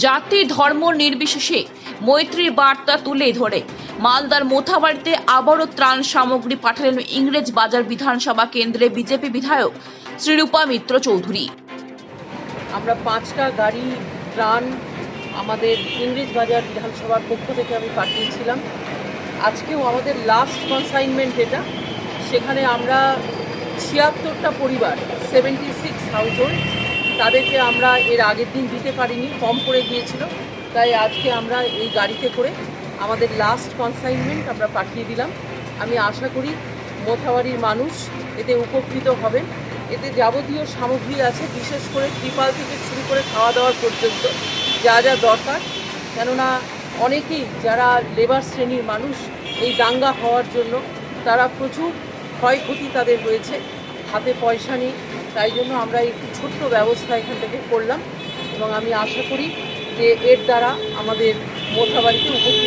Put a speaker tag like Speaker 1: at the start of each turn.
Speaker 1: জাতি ধর্ম নির্বিশেষে মৈত্রীর বার্তা তুলে ধরে মালদার মোথাবাড়িতে আবারও ত্রাণ সামগ্রী পাঠালেন ইংরেজ বাজার বিধানসভা কেন্দ্রে বিজেপি বিধায়ক শ্রীরূপা মিত্র চৌধুরী।
Speaker 2: আমরা 5টা গাড়ি ত্রাণ আমাদের ইংরেজ বাজার বিধানসভার পক্ষ থেকে আমি পাঠিয়েছিলাম। আজকেও আমাদের লাস্ট কনসাইনমেন্ট যেটা, সেখানে আমরা 76টা পরিবার 76 হাউস হোল্ড, তাদেরকে আমরা এর আগের দিন দিতে পারিনি, কম করে গিয়েছিল, তাই আজকে আমরা এই গাড়িতে করে আমাদের লাস্ট কনসাইনমেন্ট আমরা পাঠিয়ে দিলাম। আমি আশা করি মোথাবাড়ির মানুষ এতে উপকৃত হবেন। এতে যাবতীয় সামগ্রী আছে, বিশেষ করে ত্রিপাল থেকে শুরু করে খাওয়া দাওয়ার পর্যন্ত যা যা দরকার। কেননা অনেকেই যারা লেবার শ্রেণীর মানুষ, এই দাঙ্গা হওয়ার জন্য তারা প্রচুর ক্ষয়ক্ষতি তাদের হয়েছে, হাতে পয়সা নেই, তাই জন্য আমরা একটু ছোট্ট ব্যবস্থা এখান থেকে করলাম এবং আমি আশা করি যে এর দ্বারা আমাদের মোথাবাড়িতে উপকৃত